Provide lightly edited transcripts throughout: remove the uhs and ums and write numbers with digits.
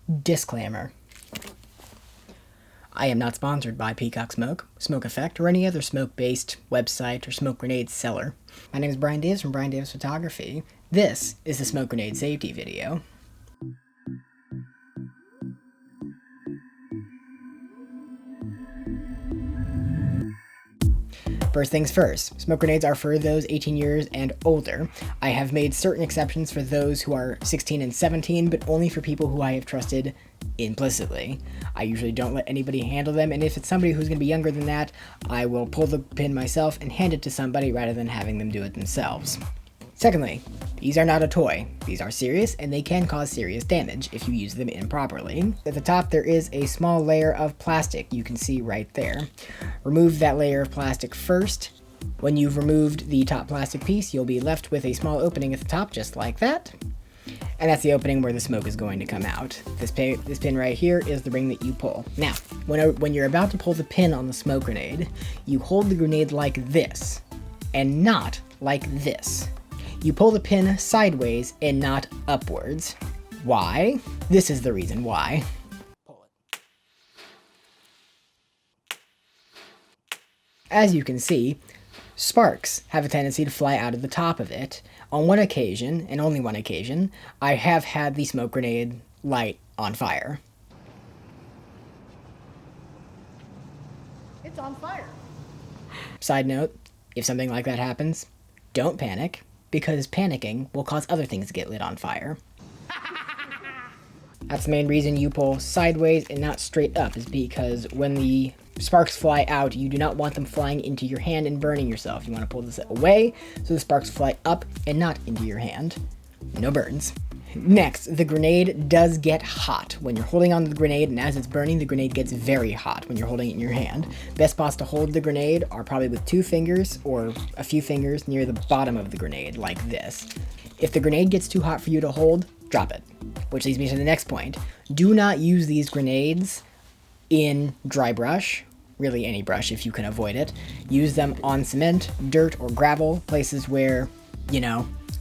Disclaimer. I am not sponsored by Peacock Smoke, Smoke Effect, or any other smoke-based website or smoke grenade seller. My name is Brian Davis from Brian Davis Photography. This is the smoke grenade safety video. First things first, smoke grenades are for those 18 years and older. I have made certain exceptions for those who are 16 and 17, but only for people who I have trusted implicitly. I usually don't let anybody handle them, and if it's somebody who's going to be younger than that, I will pull the pin myself and hand it to somebody rather than having them do it themselves. Secondly, these are not a toy. These are serious, and they can cause serious damage if you use them improperly. At the top, there is a small layer of plastic you can see right there. Remove that layer of plastic first. When you've removed the top plastic piece, you'll be left with a small opening at the top, just like that. And that's the opening where the smoke is going to come out. This pin right here is the ring that you pull. Now, when you're about to pull the pin on the smoke grenade, you hold the grenade like this, and not like this. You pull the pin sideways and not upwards. Why? This is the reason why. Pull it. As you can see, sparks have a tendency to fly out of the top of it. On one occasion, and only one occasion, I have had the smoke grenade light on fire. It's on fire. Side note, if something like that happens, don't panic, because panicking will cause other things to get lit on fire. That's the main reason you pull sideways and not straight up, is because when the sparks fly out, you do not want them flying into your hand and burning yourself. You want to pull this away so the sparks fly up and not into your hand. No burns. Next, the grenade does get hot. When you're holding on to the grenade and as it's burning, the grenade gets very hot when you're holding it in your hand. Best spots to hold the grenade are probably with 2 fingers or a few fingers near the bottom of the grenade, like this. If the grenade gets too hot for you to hold, drop it. Which leads me to the next point. Do not use these grenades in dry brush, really any brush if you can avoid it. Use them on cement, dirt, or gravel, places where,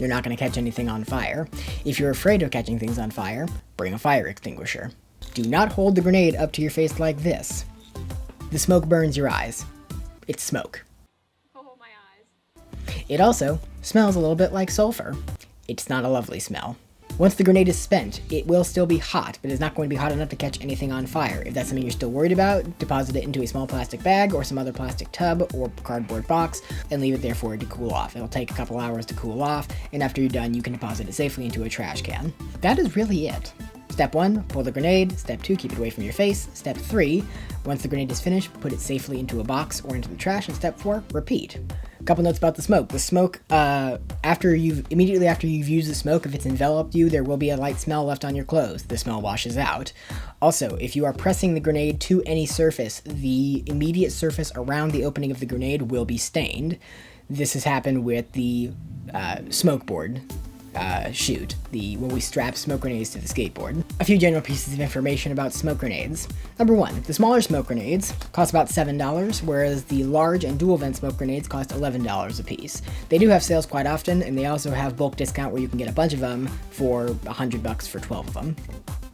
you're not going to catch anything on fire. If you're afraid of catching things on fire, bring a fire extinguisher. Do not hold the grenade up to your face like this. The smoke burns your eyes. It's smoke. Oh, my eyes. It also smells a little bit like sulfur. It's not a lovely smell. Once the grenade is spent, it will still be hot, but it's not going to be hot enough to catch anything on fire. If that's something you're still worried about, deposit it into a small plastic bag or some other plastic tub or cardboard box and leave it there for it to cool off. It'll take a couple hours to cool off, and after you're done, you can deposit it safely into a trash can. That is really it. Step 1, pull the grenade. Step 2, keep it away from your face. Step 3, once the grenade is finished, put it safely into a box or into the trash. And step 4, repeat. A couple notes about the smoke. The smoke, immediately after you've used the smoke, if it's enveloped you, there will be a light smell left on your clothes. The smell washes out. Also, if you are pressing the grenade to any surface, the immediate surface around the opening of the grenade will be stained. This has happened with the smoke board shoot, when we strap smoke grenades to the skateboard. A few general pieces of information about smoke grenades. Number 1, the smaller smoke grenades cost about $7, whereas the large and dual vent smoke grenades cost $11 a piece. They do have sales quite often, and they also have bulk discount where you can get a bunch of them for $100 for 12 of them.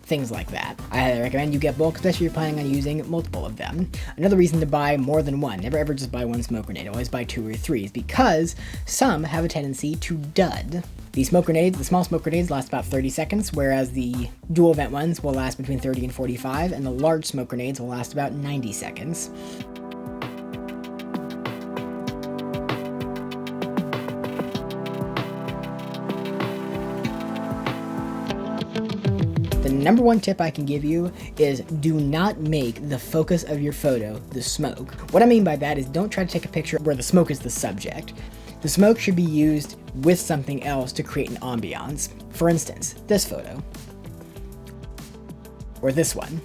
Things like that. I highly recommend you get bulk, especially if you're planning on using multiple of them. Another reason to buy more than one. Never ever just buy one smoke grenade. Always buy 2 or 3, because some have a tendency to dud. The small smoke grenades last about 30 seconds, whereas the dual vent ones will last between 30 and 45, and the large smoke grenades will last about 90 seconds. The number 1 tip I can give you is do not make the focus of your photo the smoke. What I mean by that is don't try to take a picture where the smoke is the subject. The smoke should be used with something else to create an ambiance. For instance, this photo. Or this one.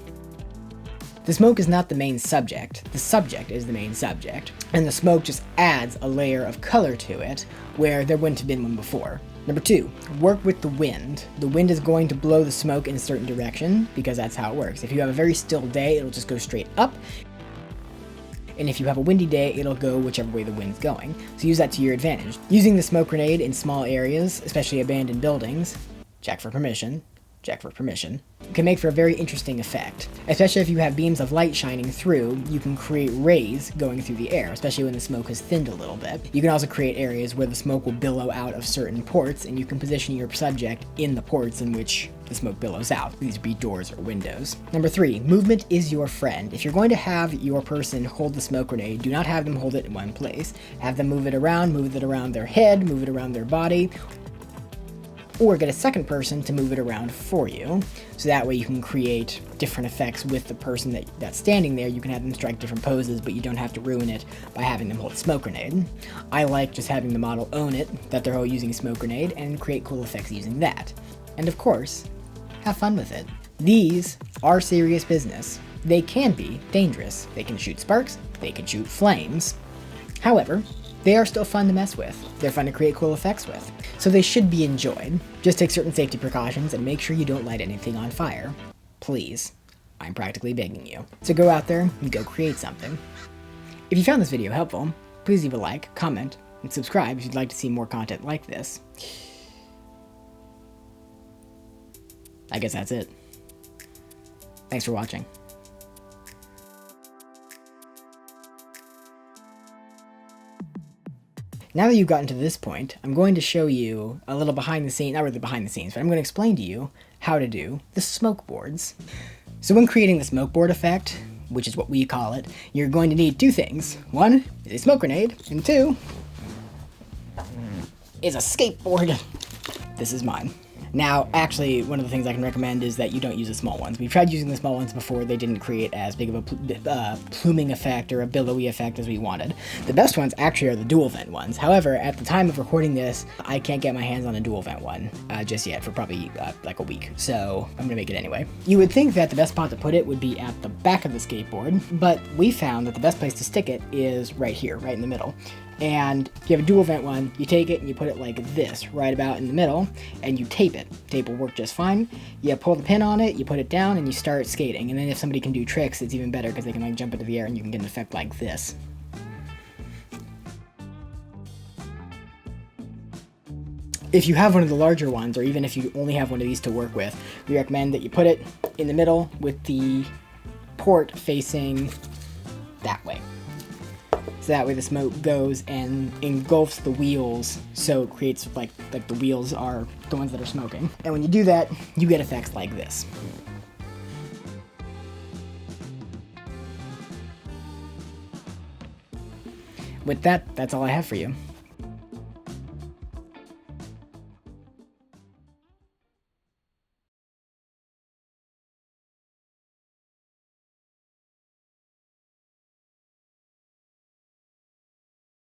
The smoke is not the main subject. The subject is the main subject. And the smoke just adds a layer of color to it where there wouldn't have been one before. Number 2, work with the wind. The wind is going to blow the smoke in a certain direction because that's how it works. If you have a very still day, it'll just go straight up. And if you have a windy day, it'll go whichever way the wind's going. So use that to your advantage. Using the smoke grenade in small areas, especially abandoned buildings, check for permission. can make for a very interesting effect. Especially if you have beams of light shining through, you can create rays going through the air, especially when the smoke has thinned a little bit. You can also create areas where the smoke will billow out of certain ports, and you can position your subject in the ports in which the smoke billows out. These would be doors or windows. Number 3, movement is your friend. If you're going to have your person hold the smoke grenade, do not have them hold it in one place. Have them move it around their head, move it around their body, or get a second person to move it around for you. So that way you can create different effects with the person that's standing there. You can have them strike different poses, but you don't have to ruin it by having them hold a smoke grenade. I like just having the model own it, that they're all using a smoke grenade, and create cool effects using that. And of course, have fun with it. These are serious business. They can be dangerous. They can shoot sparks, they can shoot flames. However, they are still fun to mess with. They're fun to create cool effects with. So they should be enjoyed. Just take certain safety precautions and make sure you don't light anything on fire. Please. I'm practically begging you. So go out there and go create something. If you found this video helpful, please leave a like, comment, and subscribe if you'd like to see more content like this. I guess that's it. Thanks for watching. Now that you've gotten to this point, I'm going to show you a little behind the scenes, not really behind the scenes, but I'm going to explain to you how to do the smoke boards. So when creating the smoke board effect, which is what we call it, you're going to need 2 things. 1 is a smoke grenade, and 2 is a skateboard. This is mine. Now, actually, one of the things I can recommend is that you don't use the small ones. We've tried using the small ones before. They didn't create as big of a pluming effect or a billowy effect as we wanted. The best ones actually are the dual vent ones. However, at the time of recording this, I can't get my hands on a dual vent one just yet for probably like a week. So I'm going to make it anyway. You would think that the best spot to put it would be at the back of the skateboard, but we found that the best place to stick it is right here, right in the middle. And if you have a dual vent one, you take it and you put it like this, right about in the middle, and you tape it. Tape will work just fine. You pull the pin on it, you put it down, and you start skating. And then if somebody can do tricks, it's even better because they can like jump into the air and you can get an effect like this. If you have one of the larger ones, or even if you only have one of these to work with, we recommend that you put it in the middle with the port facing that way. So that way the smoke goes and engulfs the wheels, so it creates like the wheels are the ones that are smoking. And when you do that, you get effects like this. With that, that's all I have for you.